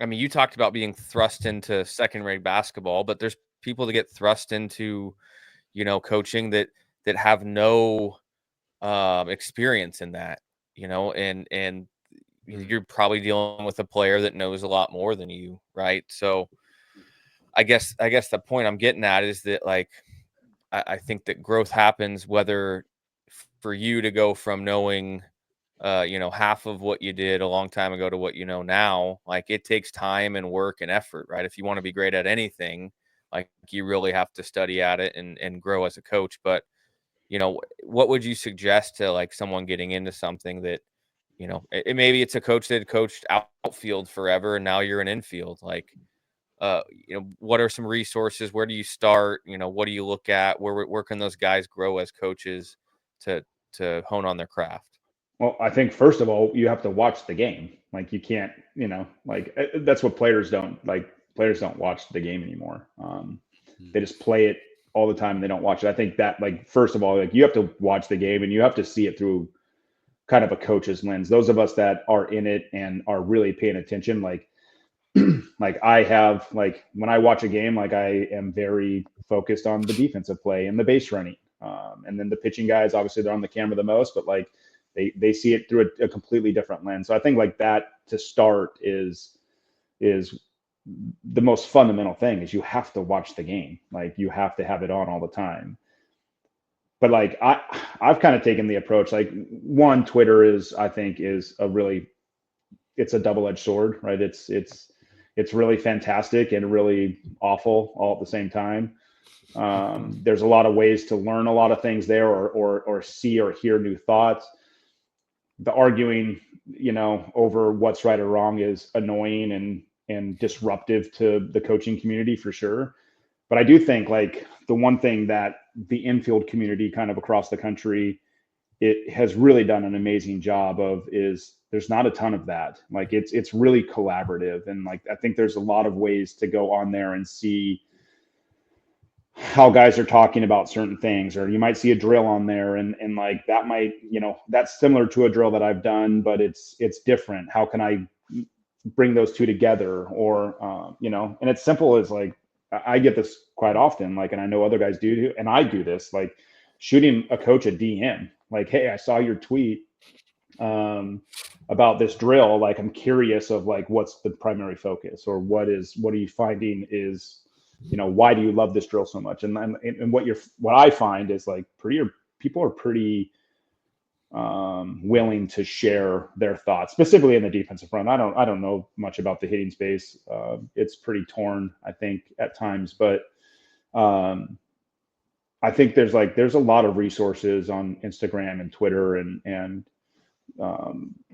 I mean, you talked about being thrust into second rate basketball, but there's people that get thrust into, coaching that have no experience in that, and you're probably dealing with a player that knows a lot more than you, right? So I guess the point I'm getting at is that, like, I think that growth happens whether for you to go from knowing half of what you did a long time ago to what you know now. Like, it takes time and work and effort, right? If you want to be great at anything, like, you really have to study at it and grow as a coach. But what would you suggest to, like, someone getting into something that, maybe it's a coach that coached outfield forever and now you're an infield, like, what are some resources? Where do you start? What do you look at? Where can those guys grow as coaches to hone on their craft? Well, I think first of all, you have to watch the game. Like, you can't, like, that's what players don't like. Players don't watch the game anymore. They just play it all the time and they don't watch it. I think that, like, first of all, like, you have to watch the game and you have to see it through kind of a coach's lens. Those of us that are in it and are really paying attention, like, like, I have, like, when I watch a game, like, I am very focused on the defensive play and the base running. And then the pitching guys, obviously they're on the camera the most, but like, they see it through a completely different lens. So I think, like, that to start is the most fundamental thing, is you have to watch the game. Like, you have to have it on all the time. But like, I've kind of taken the approach, like, one, Twitter is it's a double-edged sword, right? It's really fantastic and really awful all at the same time. There's a lot of ways to learn a lot of things there, or see or hear new thoughts. The arguing, over what's right or wrong is annoying and disruptive to the coaching community for sure. But I do think, like, the one thing that the infield community kind of across the country, it has really done an amazing job of, is there's not a ton of that. Like, it's really collaborative. And like, I think there's a lot of ways to go on there and see how guys are talking about certain things, or you might see a drill on there and like that might, that's similar to a drill that I've done, but it's different. How can I bring those two together? Or, and it's simple as like, I get this quite often, like, and I know other guys do, and I do this, like shooting a coach a DM, like, hey, I saw your tweet about this drill. Like, I'm curious of like, what's the primary focus, or what are you finding is, why do you love this drill so much? And what I find is like people are pretty willing to share their thoughts, specifically in the defensive front. I don't know much about the hitting space. It's pretty torn, I think, at times, but I think there's a lot of resources on Instagram and Twitter, and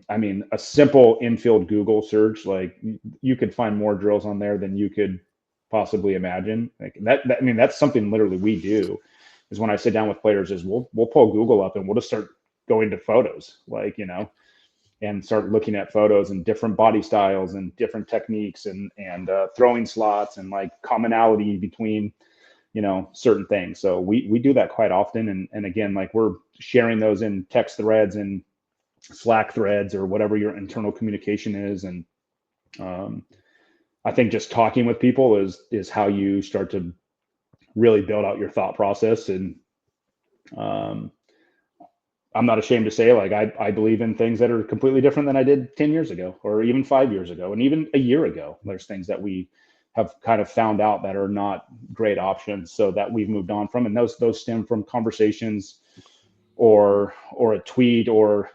I mean, a simple infield Google search, like you could find more drills on there than you could possibly imagine. Like that I mean, that's something literally we do, is when I sit down with players, is we'll pull Google up and we'll just start going to photos, like, and start looking at photos and different body styles and different techniques and throwing slots and like commonality between, certain things. So we do that quite often. And again, like we're sharing those in text threads and Slack threads or whatever your internal communication is. And I think just talking with people is how you start to really build out your thought process. And I'm not ashamed to say, like, I believe in things that are completely different than I did 10 years ago, or even 5 years ago, and even a year ago. There's things that we have kind of found out that are not great options, so that we've moved on from. And those stem from conversations or a tweet, or,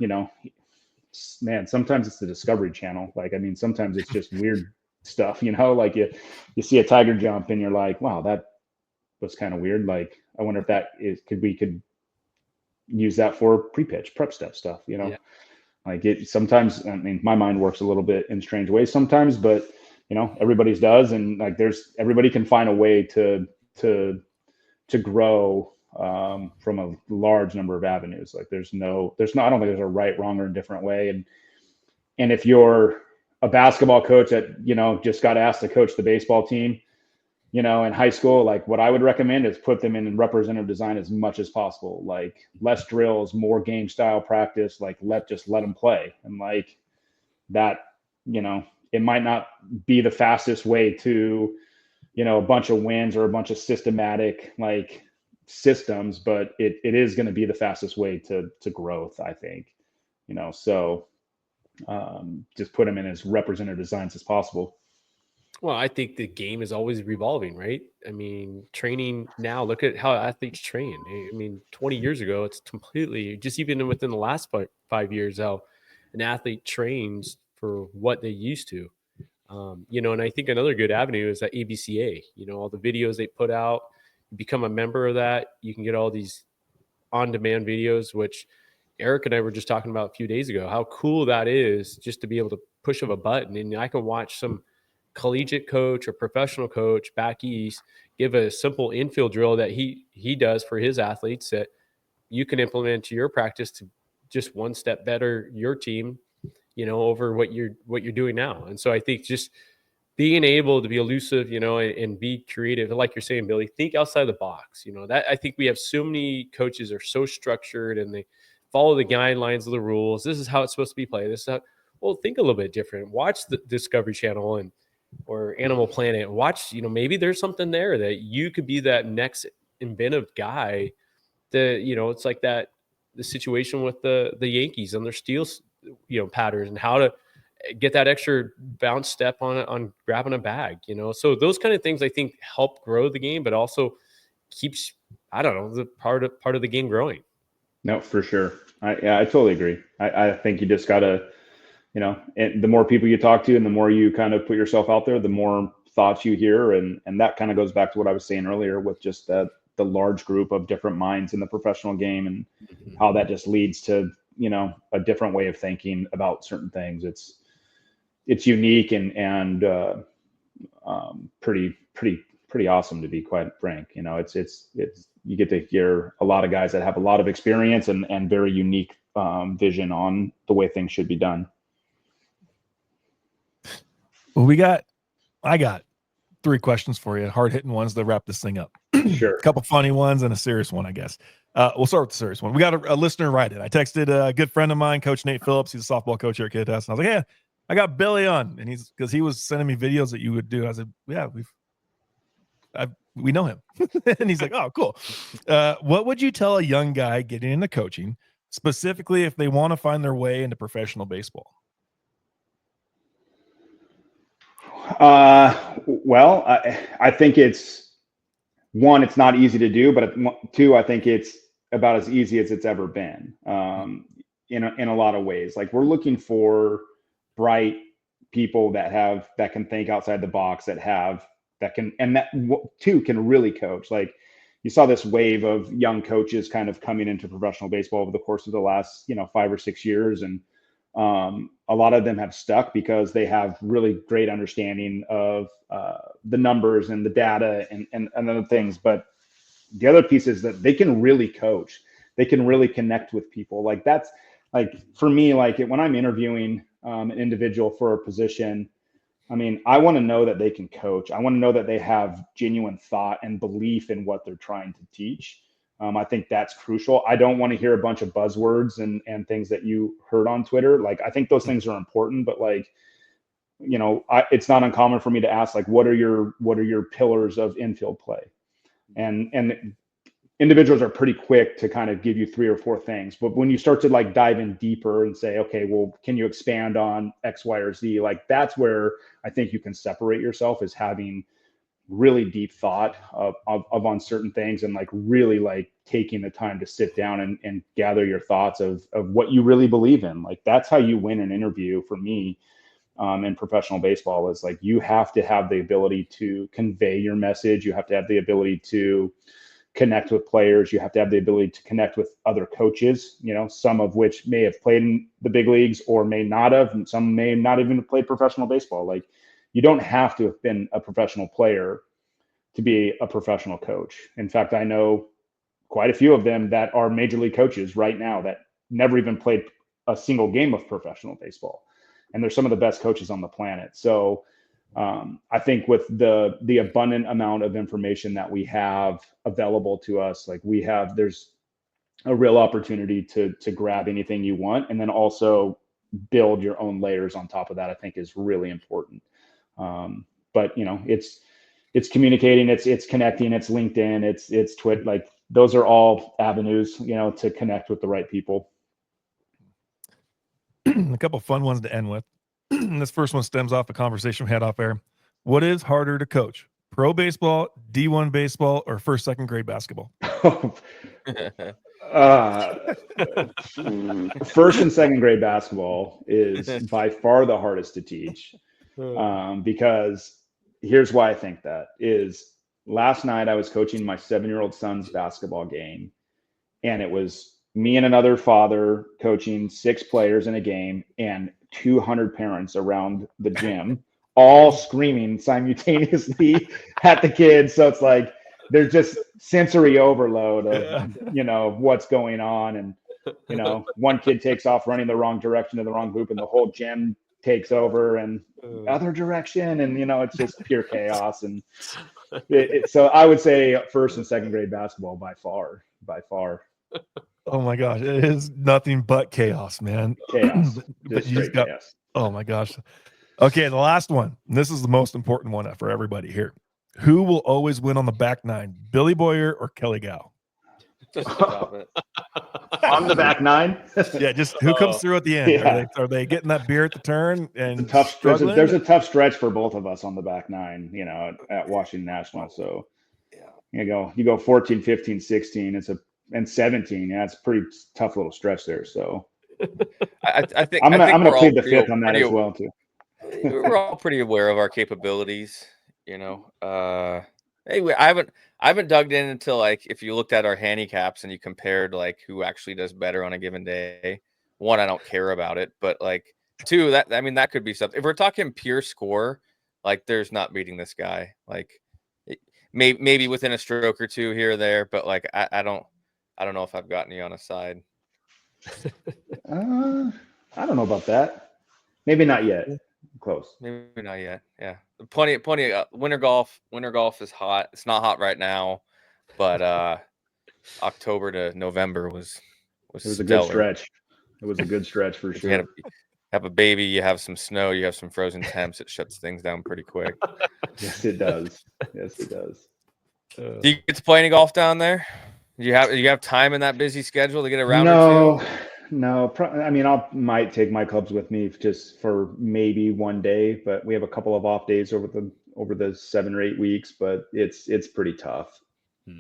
man, sometimes it's the Discovery Channel. Like, I mean, sometimes it's just weird stuff, like you see a tiger jump and you're like, wow, that was kind of weird. Like, I wonder if we could use that for pre-pitch prep stuff, Yeah. Like sometimes, I mean, my mind works a little bit in strange ways sometimes, but everybody's does. And like, everybody can find a way to grow from a large number of avenues. Like I don't think there's a right, wrong, or indifferent way. And if you're a basketball coach that, just got asked to coach the baseball team, in high school, like what I would recommend is put them in representative design as much as possible. Like less drills, more game style practice, like let them play. And like that, it might not be the fastest way to, a bunch of wins or a bunch of systematic like systems, but it is going to be the fastest way to growth, I think, so just put them in as representative designs as possible. Well, I think the game is always revolving, right? I mean, training now, look at how athletes train. I mean, 20 years ago, it's completely, just even within the last 5 years, how an athlete trains for what they used to. And I think another good avenue is that ABCA, all the videos they put out, you become a member of that. You can get all these on-demand videos, which Eric and I were just talking about a few days ago, how cool that is, just to be able to push of a button. And I can watch some collegiate coach or professional coach back east give a simple infield drill that he does for his athletes that you can implement into your practice to just one step better your team, over what you're doing now. And so I think just being able to be elusive, and be creative, like you're saying, Billy, think outside the box. That I think we have so many coaches are so structured and they follow the guidelines of the rules. This is how it's supposed to be played. This is how, well, think a little bit different. Watch the Discovery Channel or Animal Planet, and watch, maybe there's something there that you could be that next inventive guy that, it's like the situation with the Yankees and their steal, patterns, and how to get that extra bounce step on grabbing a bag, so those kind of things I think help grow the game, but also keeps, I don't know, the part of the game growing. No, for sure. I totally agree. I think you just gotta, and the more people you talk to and the more you kind of put yourself out there, the more thoughts you hear. And that kind of goes back to what I was saying earlier with just the large group of different minds in the professional game, and how that just leads to, a different way of thinking about certain things. It's unique and pretty awesome, to be quite frank. It's you get to hear a lot of guys that have a lot of experience and very unique vision on the way things should be done. Well, I got 3 questions for you, hard hitting ones to wrap this thing up. Sure. A couple funny ones and a serious one, I guess. We'll start with the serious one. We got a listener write it. I texted a good friend of mine, Coach Nate Phillips. He's a softball coach here at Kid Test. And I was like, "Yeah, I got Billy on," and because he was sending me videos that you would do. I said, "Yeah, we know him," and he's like, "Oh, cool." What would you tell a young guy getting into coaching, specifically if they want to find their way into professional baseball? Well, I think it's not easy to do, but two, I think it's about as easy as it's ever been. In a lot of ways, like we're looking for bright people that can think outside the box, that can really coach. Like you saw this wave of young coaches kind of coming into professional baseball over the course of the last 5 or 6 years, and a lot of them have stuck because they have really great understanding of the numbers and the data and other things. But the other piece is that they can really coach. They can really connect with people. Like that's like for me, like when I'm interviewing an individual for a position, I mean, I want to know that they can coach. I want to know that they have genuine thought and belief in what they're trying to teach. I think that's crucial. I don't want to hear a bunch of buzzwords and things that you heard on Twitter. Like, I think those things are important, but like, it's not uncommon for me to ask, like, what are your pillars of infield play? And individuals are pretty quick to kind of give you 3 or 4 things. But when you start to like dive in deeper and say, okay, well, can you expand on X, Y, or Z? Like that's where I think you can separate yourself, is having really deep thought of on certain things, and like really like taking the time to sit down and gather your thoughts of what you really believe in. Like that's how you win an interview for me. In professional baseball, is like you have to have the ability to convey your message. You have to have the ability to connect with players. You have to have the ability to connect with other coaches, some of which may have played in the big leagues or may not have, and some may not even have played professional baseball. Like you don't have to have been a professional player to be a professional coach. In fact, I know quite a few of them that are major league coaches right now that never even played a single game of professional baseball. And they're some of the best coaches on the planet. So I think with the abundant amount of information that we have available to us, like there's a real opportunity to grab anything you want, and then also build your own layers on top of that. I think is really important. But it's communicating, it's connecting, it's LinkedIn, it's Twitter. Like those are all avenues, to connect with the right people. A couple fun ones to end with. This first one stems off a conversation we had off air. What is harder to coach? Pro baseball, D1 baseball, or first, second grade basketball? First and second grade basketball is by far the hardest to teach. Because here's why I think that is. Last night I was coaching my 7-year-old son's basketball game, and it was me and another father coaching 6 players in a game, and 200 parents around the gym, all screaming simultaneously at the kids. So it's like there's just sensory overload of what's going on, and one kid takes off running the wrong direction to the wrong hoop, and the whole gym takes over and other direction, and it's just pure chaos. And so I would say first and second grade basketball by far. Oh my gosh, it is nothing but chaos, man. Chaos. but you just got chaos. Oh my gosh. Okay, the last one. This is the most important one for everybody here. Who will always win on the back nine, Billy Boyer or Kelly Gow? Just stop it. On the back nine? Yeah, just who comes through at the end? Yeah. Are they getting that beer at the turn and There's a tough stretch for both of us on the back nine, at Washington National. So you go 14, 15, 16, and 17. Yeah, it's a pretty tough little stretch there. So I think I'm gonna plead the pretty- fifth on that pretty- as well too. We're all pretty aware of our capabilities, Anyway, I haven't dug in until like if you looked at our handicaps and you compared like who actually does better on a given day. One, I don't care about it, but like two, that could be something. If we're talking pure score, like there's not beating this guy. Like maybe within a stroke or two here or there, but like I don't know if I've gotten you on a side. I don't know about that. Maybe not yet. Close. Maybe not yet. Yeah, plenty of winter golf. Winter golf is hot. It's not hot right now. but October to November was It was a good stellar. stretch. It was a good stretch for If you had sure. have a baby, you have some snow, you have some frozen temps, it shuts things down pretty quick. Yes, it does. Yes, it does. Do you get to play any golf down there? Do you have time in that busy schedule to get a round or two? No. I mean, might take my clubs with me just for maybe one day, but we have a couple of off days over the 7 or 8 weeks. But it's pretty tough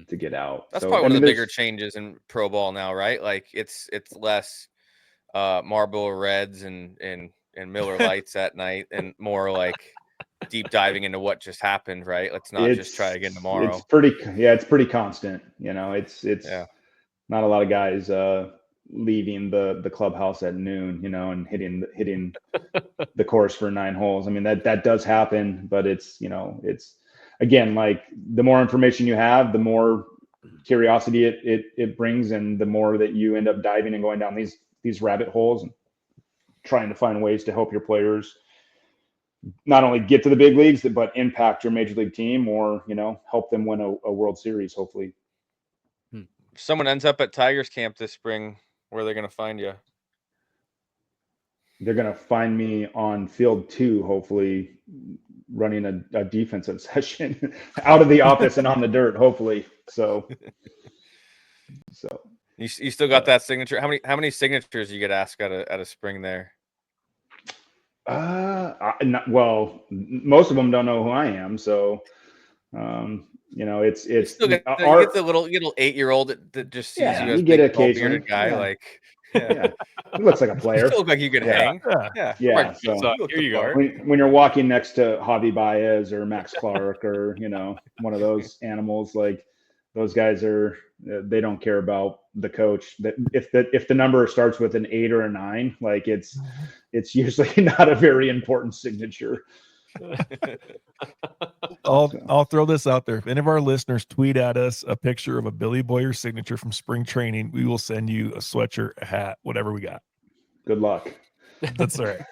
to get out. That's So probably I one of mean, the bigger changes in pro ball now, right? Like it's less Marlboro Reds and Miller Lights at night, and more like deep diving into what just happened, right? Let's not just try again tomorrow. It's pretty constant. It's Yeah. not a lot of guys leaving the clubhouse at noon, and hitting the course for 9 holes. I mean, that does happen, but it's again, like the more information you have, the more curiosity it brings, and the more that you end up diving and going down these rabbit holes and trying to find ways to help your players not only get to the big leagues, but impact your major league team, or help them win a World Series, hopefully. If someone ends up at Tigers camp this spring, where are they going to find you? They're going to find me on field 2, hopefully running a defensive session out of the office and on the dirt, hopefully. So you still got that signature? How many signatures you get asked at a spring there? Well, most of them don't know who I am, so it's you still get you get the little 8-year-old that just sees you as you get big, tall, occasionally. bearded guy. Yeah. Yeah. He looks like a player. You still look like you could hang. Yeah. So here you go. When you're walking next to Javi Baez or Max Clark or one of those animals, like those guys they don't care about the coach. That if the number starts with an 8 or a 9, like it's usually not a very important signature. I'll throw this out there. If any of our listeners tweet at us a picture of a Billy Boyer signature from spring training, we will send you a sweatshirt, a hat, whatever we got. Good luck. That's all right.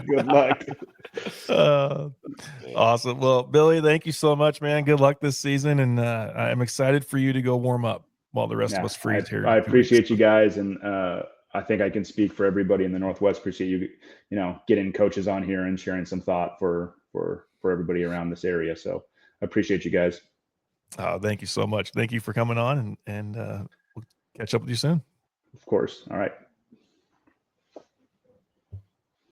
Good luck. Awesome. Well, Billy, thank you so much, man. Good luck this season, and I'm excited for you to go warm up while the rest of us freeze here. I appreciate you guys, and I think I can speak for everybody in the Northwest. Appreciate you, getting coaches on here and sharing some thought for everybody around this area. So I appreciate you guys. Thank you so much. Thank you for coming on, and we'll catch up with you soon. Of course. All right.